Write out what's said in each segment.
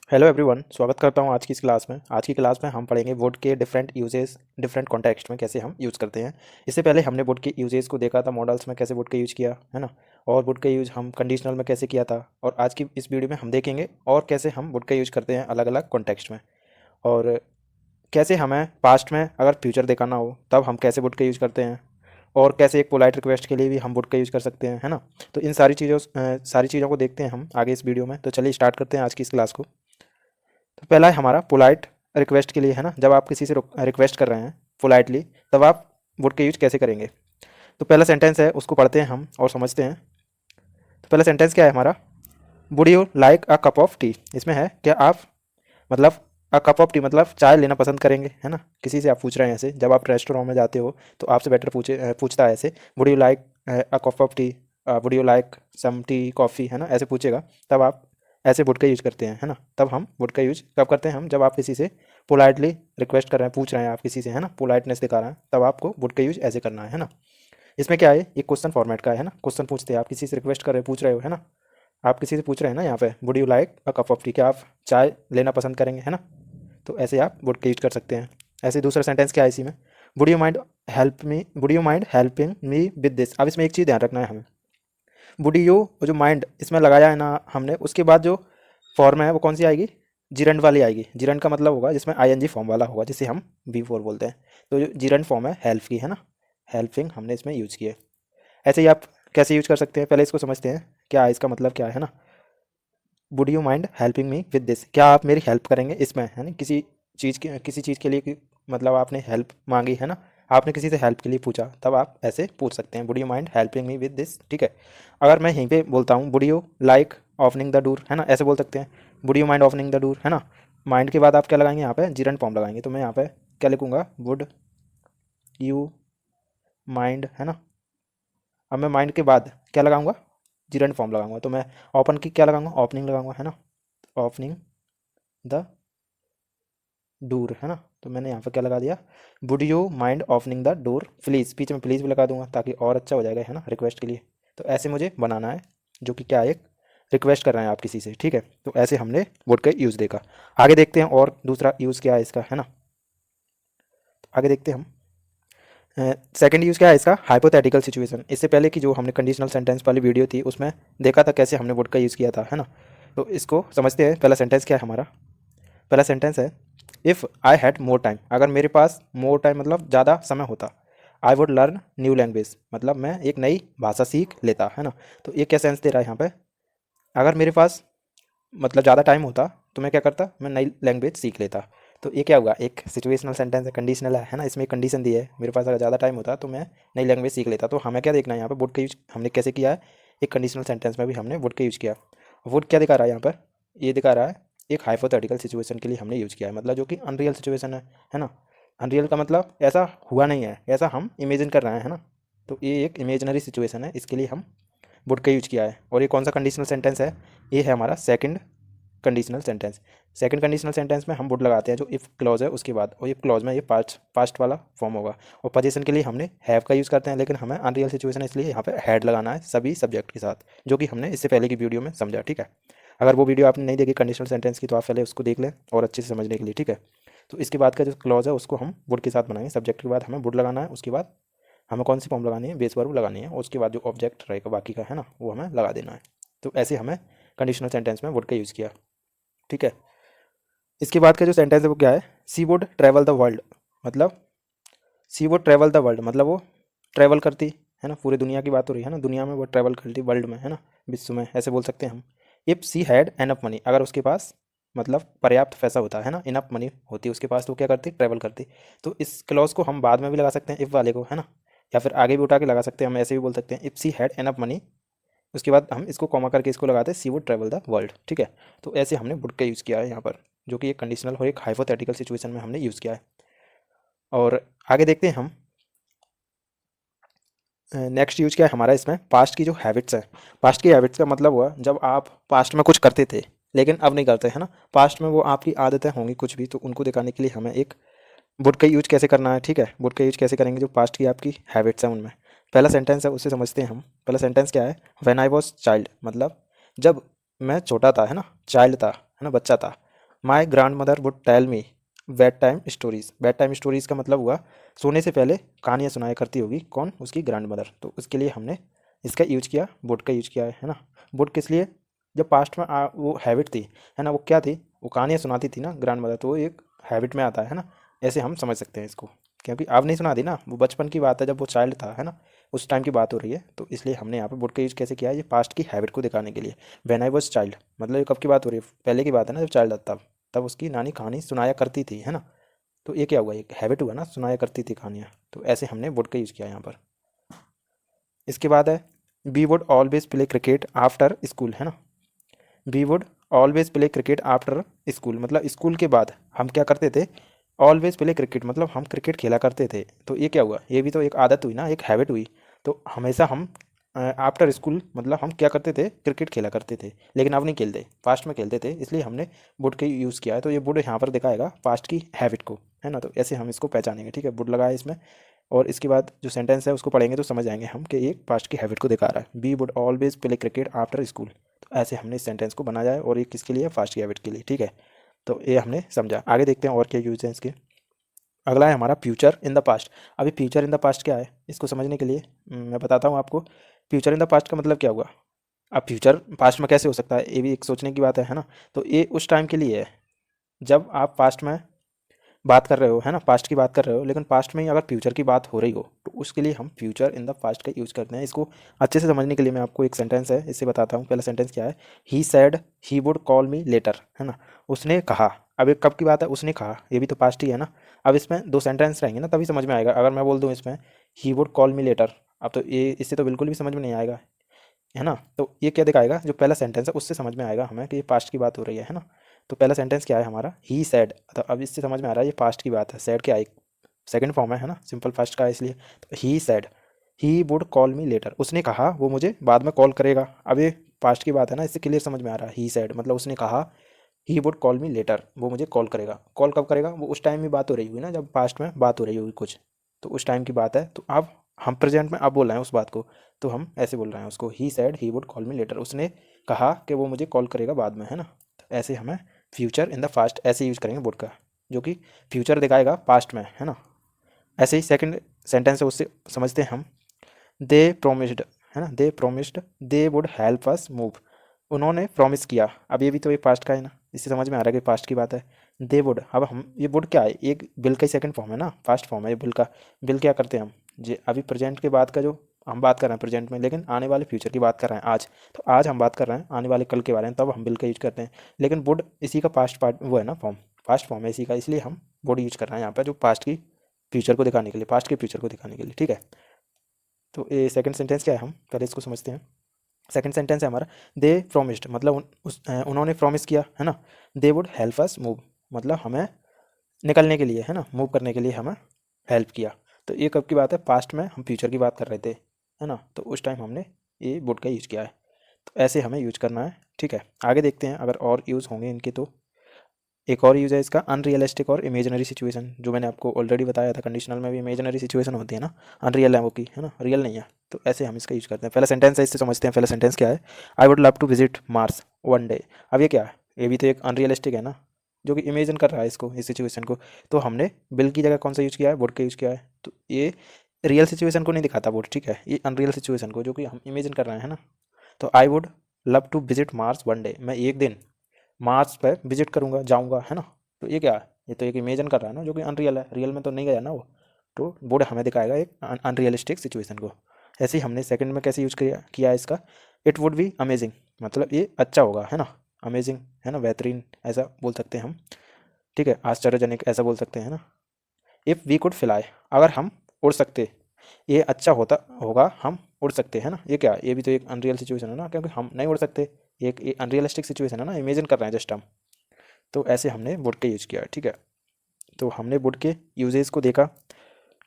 Hello everyone, स्वागत करता हूँ आज की इस क्लास में। आज की क्लास में हम पढ़ेंगे वुड के डिफरेंट यूजेस डिफरेंट कॉन्टेक्स्ट में कैसे हम यूज़ करते हैं। इससे पहले हमने वुड के यूजेस को देखा था, मॉडल्स में कैसे वुड का यूज़ किया है ना, और वुड का यूज़ हम कंडीशनल में कैसे किया था। और आज की इस वीडियो में हम देखेंगे और कैसे हम वुड का यूज़ करते हैं अलग अलग कॉन्टेक्स्ट में, और कैसे हमें पास्ट में अगर फ्यूचर दिखाना हो तब हम कैसे वुड का यूज़ करते हैं, और कैसे एक पोलाइट रिक्वेस्ट के लिए भी हम वुड का यूज़ कर सकते हैं, है ना। तो इन सारी चीज़ों को देखते हैं हम आगे इस वीडियो में। तो चलिए स्टार्ट करते हैं आज की इस क्लास को। तो पहला है हमारा पोलाइट रिक्वेस्ट के लिए, है ना। जब आप किसी से रिक्वेस्ट कर रहे हैं पोलाइटली, तब आप वुड का यूज कैसे करेंगे। तो पहला सेंटेंस है, उसको पढ़ते हैं हम और समझते हैं। तो पहला सेंटेंस क्या है हमारा, would you like a cup of T. इसमें है क्या आप, मतलब अ कप ऑफ टी मतलब चाय लेना पसंद करेंगे, है ना। किसी से आप पूछ रहे हैं ऐसे, जब आप रेस्टोरेंट में जाते हो तो आपसे बेटर पूछता है ऐसे, would you like a cup of tea, would you like some tea coffee, है ना, ऐसे पूछेगा। तब आप ऐसे वुड का यूज करते हैं, है ना। तब हम वुड का यूज कब करते हैं, हम जब आप किसी से पोलाइटली रिक्वेस्ट कर रहे हैं, पूछ रहे हैं आप किसी से, है ना, पोलाइटनेस दिखा रहे हैं, तब आपको वुड का यूज ऐसे करना है ना। इसमें क्या है, ये क्वेश्चन फॉर्मेट का है ना। क्वेश्चन पूछते हैं, आप किसी से रिक्वेस्ट कर रहे हो, पूछ रहे हो, है ना। आप किसी से पूछ रहे हैं ना यहाँ पे, would you like a cup of T, क्या आप चाय लेना पसंद करेंगे, है ना। तो ऐसे आप वुड का यूज कर सकते हैं। ऐसे दूसरा सेंटेंस क्या है इसी में, would you mind helping me with this. अब इसमें एक चीज़ ध्यान रखना है हमें, वुड यू जो माइंड इसमें लगाया है ना हमने, उसके बाद जो फॉर्म है वो कौन सी आएगी, जिरंड वाली आएगी। जिरंड का मतलब होगा जिसमें आईएनजी फॉर्म वाला होगा, जिसे हम V4 बोलते हैं। तो जो जिरंड फॉर्म है हेल्प की, है ना, हेल्पिंग हमने इसमें यूज़ किया है। ऐसे ही आप कैसे यूज कर सकते हैं, पहले इसको समझते हैं क्या इसका मतलब क्या है ना। Would you mind helping me with this, क्या आप मेरी हेल्प करेंगे इसमें, है ना। किसी चीज़ के लिए मतलब आपने हेल्प मांगी, है ना, आपने किसी से हेल्प के लिए पूछा, तब आप ऐसे पूछ सकते हैं, would you mind helping me with this, ठीक है। अगर मैं यहीं पे बोलता हूँ would you like opening the door, है ना, ऐसे बोल सकते हैं, would you mind opening the door, है ना। माइंड के बाद आप क्या लगाएंगे यहाँ पे, जिरंड फॉर्म लगाएंगे। तो मैं यहाँ पे क्या लिखूंगा, वुड यू माइंड, है ना। अब मैं माइंड के बाद क्या लगाऊंगा, जिरंड फॉर्म लगाऊंगा। तो मैं ओपन की क्या लगाऊंगा, ओपनिंग लगाऊंगा, है ना, ओपनिंग द डोर, है ना। तो मैंने यहाँ पर क्या लगा दिया, would you mind opening the door please, बीच में प्लीज़ भी लगा दूंगा ताकि और अच्छा हो जाएगा, है ना, रिक्वेस्ट के लिए। तो ऐसे मुझे बनाना है, जो कि क्या है, एक रिक्वेस्ट कर रहे हैं आप किसी से, ठीक है। तो ऐसे हमने वुड का यूज़ देखा। आगे देखते हैं और दूसरा यूज़ क्या है इसका, है ना। तो आगे देखते हैं हम, सेकंड यूज़ क्या है इसका, हाइपोथेटिकल सिचुएशन। इससे पहले की जो हमने कंडीशनल सेंटेंस वाली वीडियो थी उसमें देखा था कैसे हमने वुड का यूज़ किया था, है ना। तो इसको समझते हैं। पहला सेंटेंस क्या है हमारा, पहला सेंटेंस है, if I had more time, अगर मेरे पास मोर टाइम मतलब ज़्यादा समय होता, I would learn new language, मतलब मैं एक नई भाषा सीख लेता, है ना। तो ये क्या सेंस दे रहा है यहाँ पे, अगर मेरे पास मतलब ज़्यादा टाइम होता तो मैं क्या करता, मैं नई लैंग्वेज सीख लेता। तो ये क्या हुआ, एक सिचुएशनल सेंटेंस है, कंडीशनल है ना। इसमें एक कंडीशन दी है, मेरे पास अगर ज़्यादा टाइम होता तो मैं नई लैंग्वेज सीख लेता। तो हमें क्या देखना है यहाँ पे, वुड का यूज हमने कैसे किया है, एक कंडीशनल सेंटेंस में भी हमने वुड का यूज किया। वुड क्या दिखा रहा है यहाँ पर, ये दिखा रहा है एक हाइपोथेटिकल सिचुएशन के लिए हमने यूज किया है, मतलब जो कि अनरियल सिचुएशन है ना। अनरियल का मतलब ऐसा हुआ नहीं है, ऐसा हम इमेजिन कर रहे हैं, है ना। तो ये एक इमेजनरी सिचुएशन है, इसके लिए हम वुड का यूज किया है। और ये कौन सा कंडीशनल सेंटेंस है, ये है हमारा second conditional sentence. Second conditional sentence में हम वुड लगाते हैं जो इफ़ क्लॉज है उसके बाद, और इफ क्लॉज में ये पास्ट वाला फॉर्म होगा। और पोजीशन के लिए हमने हैव का यूज़ करते हैं, लेकिन हमें अनरियल सिचुएशन है इसलिए यहाँ पे हैड लगाना है सभी सब्जेक्ट के साथ, जो कि हमने इससे पहले की वीडियो में समझा, ठीक है। अगर वो वीडियो आपने नहीं देखी कंडीशनल सेंटेंस की, तो आप पहले उसको देख लें और अच्छे से समझने के लिए, ठीक है। तो इसके बाद का जो क्लॉज है उसको हम वुड के साथ बनाएंगे। सब्जेक्ट के बाद हमें वुड लगाना है, उसके बाद हमें कौन सी फॉर्म लगानी है, बेस वर्ब लगानी है, और उसके बाद जो ऑब्जेक्ट रहेगा बाकी का, है ना, वो हमें लगा देना है। तो ऐसे हमें कंडीशनल सेंटेंस में वुड का यूज़ किया, ठीक है। इसके बाद का जो सेंटेंस है वो क्या है, सी वुड ट्रैवल द वर्ल्ड, मतलब सी वुड ट्रैवल द वर्ल्ड मतलब वो ट्रैवल करती, है ना, पूरी दुनिया की बात हो रही है ना, दुनिया में वो ट्रैवल करती, वर्ल्ड में, है ना, विश्व में, ऐसे बोल सकते हैं हम। If she had enough money, अगर उसके पास मतलब पर्याप्त पैसा होता है ना, इनफ मनी होती उसके पास, तो क्या करती, ट्रैवल करती। तो इस क्लॉज को हम बाद में भी लगा सकते हैं इफ़ वाले को, है ना, या फिर आगे भी उठा के लगा सकते हैं। हम ऐसे भी बोल सकते हैं, if she had enough money, उसके बाद हम इसको कॉमा करके इसको लगाते हैं, सी वुड ट्रैवल द वर्ल्ड, ठीक है। तो ऐसे हमने वुड का यूज़ किया है यहाँ पर, जो कि एक कंडीशनल और एक हाइपोथेटिकल सिचुएशन में हमने यूज़ किया है। और आगे देखते हैं हम, नेक्स्ट यूज क्या है हमारा इसमें, पास्ट की जो हैबिट्स है। पास्ट की हैबिट्स का मतलब हुआ जब आप पास्ट में कुछ करते थे लेकिन अब नहीं करते, है ना। पास्ट में वो आपकी आदतें होंगी कुछ भी, तो उनको दिखाने के लिए हमें एक वुड का यूज कैसे करना है, ठीक है। वुड का यूज कैसे करेंगे जो पास्ट की आपकी हैबिट्स हैं उनमें। पहला सेंटेंस है उससे समझते हैं हम। पहला सेंटेंस क्या है, व्हेन आई वॉज चाइल्ड, मतलब जब मैं छोटा था, है ना, चाइल्ड था, है ना, बच्चा था। My grandmother would tell me bedtime stories. Bedtime stories का मतलब हुआ सोने से पहले कहानियाँ सुनाया करती होगी कौन, उसकी ग्रैंड मदर। तो उसके लिए हमने इसका यूज किया, वुड का यूज किया है ना। वुड किस लिए, जब पास्ट में वो हैबिट थी है ना, वो क्या थी, वो कहानियाँ सुनाती थी ना ग्रैंड मदर, तो वो एक हैबिट में आता है ना। ऐसे हम समझ सकते हैं इसको, क्योंकि अब नहीं सुना दी ना, वो बचपन की बात है जब वो चाइल्ड था है ना, उस टाइम की बात हो रही है। तो इसलिए हमने यहाँ पे वुड का यूज कैसे किया है, ये पास्ट की हैबिट को दिखाने के लिए। व्हेन आई वाज चाइल्ड मतलब ये कब की बात हो रही है, पहले की बात है ना, जब चाइल्ड था तब तब उसकी नानी कहानी सुनाया करती थी है ना। तो ये क्या हुआ, एक हैबिट हुआ ना, सुनाया करती थी कहानियाँ। तो ऐसे हमने वुड का यूज़ किया यहाँ पर। इसके बाद है we would always play cricket after school है ना। We would always play cricket after school मतलब स्कूल के बाद हम क्या करते थे, ऑलवेज प्ले क्रिकेट मतलब हम क्रिकेट खेला करते थे। तो ये क्या हुआ, ये भी तो एक आदत हुई ना, एक हैबिट हुई। तो हमेशा हम आफ्टर स्कूल मतलब हम क्या करते थे, क्रिकेट खेला करते थे, लेकिन अब नहीं खेलते, पास्ट में खेलते थे, इसलिए हमने वुड का यूज़ किया है। तो ये वुड यहाँ पर दिखाएगा पास्ट की हैबिट को है ना। तो ऐसे हम इसको पहचानेंगे, ठीक है, वुड लगाया इसमें। और इसके बाद जो सेंटेंस है उसको पढ़ेंगे तो समझ आएंगे हम कि एक पास्ट की हैबिट को दिखा रहा है। We would always play cricket after school. तो ऐसे हमने इस सेंटेंस को बनाया है, और ये किसके लिए, फास्ट की हैबिट के लिए, ठीक है। तो ये हमने समझा, आगे देखते हैं और क्या यूज है इसके। अगला है हमारा फ्यूचर इन द पास्ट। अभी फ्यूचर इन द पास्ट क्या है, इसको समझने के लिए मैं बताता हूँ आपको। फ्यूचर इन द पास्ट का मतलब क्या हुआ। अब फ्यूचर पास्ट में कैसे हो सकता है, ये भी एक सोचने की बात है ना। तो ये उस टाइम के लिए है जब आप पास्ट में बात कर रहे हो है ना, पास्ट की बात कर रहे हो, लेकिन पास्ट में ही अगर फ्यूचर की बात हो रही हो तो उसके लिए हम फ्यूचर इन द पास्ट का यूज़ करते हैं। इसको अच्छे से समझने के लिए मैं आपको एक सेंटेंस है इससे बताता हूँ। पहला सेंटेंस क्या है, he said he would call me later है ना। उसने कहा, अब एक कब की बात है, उसने कहा, ये भी तो पास्ट ही है ना। अब इसमें दो सेंटेंस रहेंगे ना तभी समझ में आएगा। अगर मैं बोल दूँ इसमें ही वुड कॉल मी लेटर, अब तो ये इससे तो बिल्कुल भी समझ में नहीं आएगा है ना। तो ये क्या दिखाएगा, जो पहला सेंटेंस है उससे समझ में आएगा हमें कि ये पास्ट की बात हो रही है ना। तो पहला सेंटेंस क्या है हमारा, ही सैड। तो अब इससे समझ में आ रहा है ये पास्ट की बात है। सैड क्या है, सेकंड फॉर्म है ना, सिंपल फर्स्ट का है इसलिए। तो he said he would call me later, उसने कहा वो मुझे बाद में कॉल करेगा। अब ये पास्ट की बात है ना, इससे क्लियर समझ में आ रहा है। ही सैड मतलब उसने कहा, ही वुड कॉल मी लेटर, वो मुझे कॉल करेगा। कॉल कब करेगा, वो उस टाइम में बात हो रही हुई ना, जब पास्ट में बात हो रही हुई कुछ, तो उस टाइम की बात है। तो अब हम प्रेजेंट में अब बोल रहे हैं उस बात को, तो हम ऐसे बोल रहे हैं उसको, he said he would call me later, उसने कहा कि वो मुझे कॉल करेगा बाद में है ना। तो ऐसे हमें फ्यूचर इन द पास्ट ऐसे यूज करेंगे वुड का, जो कि फ्यूचर दिखाएगा पास्ट में है ना। ऐसे ही सेकंड सेंटेंस है उससे समझते हैं हम। दे प्रोमिस्ड है ना, they promised they would help us move, उन्होंने प्रॉमिस किया। अब ये भी तो एक पास्ट का है ना, इससे समझ में आ रहा है कि पास्ट की बात है। दे वुड, अब हम ये वुड क्या है, एक बिल का ही सेकंड फॉर्म है ना, पास्ट फॉर्म है ये बिल का। बिल क्या करते हैं हम, जे अभी प्रेजेंट के बाद का जो हम बात कर रहे हैं प्रेजेंट में, लेकिन आने वाले फ्यूचर की बात कर रहे हैं आज। तो आज हम बात कर रहे हैं आने वाले कल के बारे में, तब हम बिल का यूज करते हैं। लेकिन वुड इसी का पास्ट पार्ट वो है ना, फॉर्म, पास्ट फॉर्म है इसी का, इसलिए हम वुड यूज कर रहे हैं यहाँ पर, जो पास्ट की फ्यूचर को दिखाने के लिए, पास्ट के फ्यूचर को दिखाने के लिए, ठीक है। तो ये सेकंड सेंटेंस क्या है, हम पहले इसको समझते हैं। सेकंड सेंटेंस है हमारा, दे प्रोमिस्ड मतलब उन्होंने प्रॉमिस किया है ना। दे वुड हेल्प अस मूव मतलब हमें निकलने के लिए है ना, मूव करने के लिए हमें हेल्प किया। तो ये कब की बात है, पास्ट में हम फ्यूचर की बात कर रहे थे है ना, तो उस टाइम हमने ये वुड का यूज़ किया है। तो ऐसे हमें यूज करना है, ठीक है। आगे देखते हैं अगर और यूज़ होंगे इनके। तो एक और यूज़ है इसका, अनरियलिस्टिक और इमेजिनरी सिचुएशन, जो मैंने आपको ऑलरेडी बताया था। कंडीशनल में भी इमेजिनरी सिचुएशन होती है ना, अनरियल है वो की है ना, रियल नहीं है। तो ऐसे हम इसका यूज़ करते हैं। पहला सेंटेंस है, इससे समझते हैं। पहला सेंटेंस क्या है, I would love to visit Mars one day. अब ये क्या है, ये भी तो एक अनरियलिस्टिक है ना, जो कि इमेजिन कर रहा है इसको, इस सिचुएशन को। तो हमने बिल की जगह कौन सा यूज़ किया है, वुड का यूज़ किया है। तो ये रियल सिचुएशन को नहीं दिखाता वुड, ठीक है, ये अनरियल सिचुएशन को, जो कि हम इमेजिन कर रहे हैं है ना। तो I would love to visit Mars one day, मैं एक दिन मार्स पर विजिट करूंगा, जाऊंगा है ना। तो ये क्या है, ये तो एक इमेजिन कर रहा है ना, जो कि अनरियल है, रियल में तो नहीं गया ना वो। तो बोर्ड हमें दिखाएगा एक अनरियलिस्टिक सिचुएशन को। ऐसे ही हमने सेकंड में कैसे यूज किया है इसका, इट वुड बी अमेजिंग मतलब ये अच्छा होगा है ना, अमेजिंग है ना, बेहतरीन ऐसा बोल सकते हैं हम, ठीक है, आश्चर्यजनक ऐसा बोल सकते हैं ना। इफ़ वी कुड फ्लाई, अगर हम उड़ सकते, ये अच्छा होता होगा हम उड़ सकते हैं ना। ये क्या, ये भी तो एक अनरियल सिचुएशन है ना, क्योंकि हम नहीं उड़ सकते, एक अनरियलिस्टिक सिचुएशन है ना, इमेजिन कर रहे हैं जस्ट हम। तो ऐसे हमने वुड का यूज़ किया है, ठीक है। तो हमने वुड के यूजेस को देखा,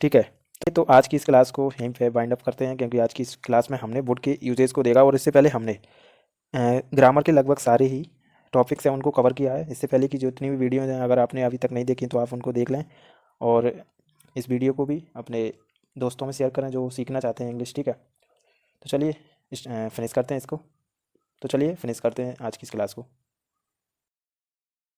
ठीक है। तो आज की इस क्लास को यहीं पे वाइंड अप करते हैं, क्योंकि आज की इस क्लास में हमने वुड के यूजेस को देखा, और इससे पहले हमने ग्रामर के लगभग सारे ही टॉपिक्स हैं उनको कवर किया है। इससे पहले की जितनी भी वीडियो हैं, अगर आपने अभी तक नहीं देखी तो आप उनको देख लें, और इस वीडियो को भी अपने दोस्तों में शेयर करें जो सीखना चाहते हैं इंग्लिश, ठीक है। तो चलिए फिनिश करते हैं इसको। तो चलिए फिनिश करते हैं आज की इस क्लास को।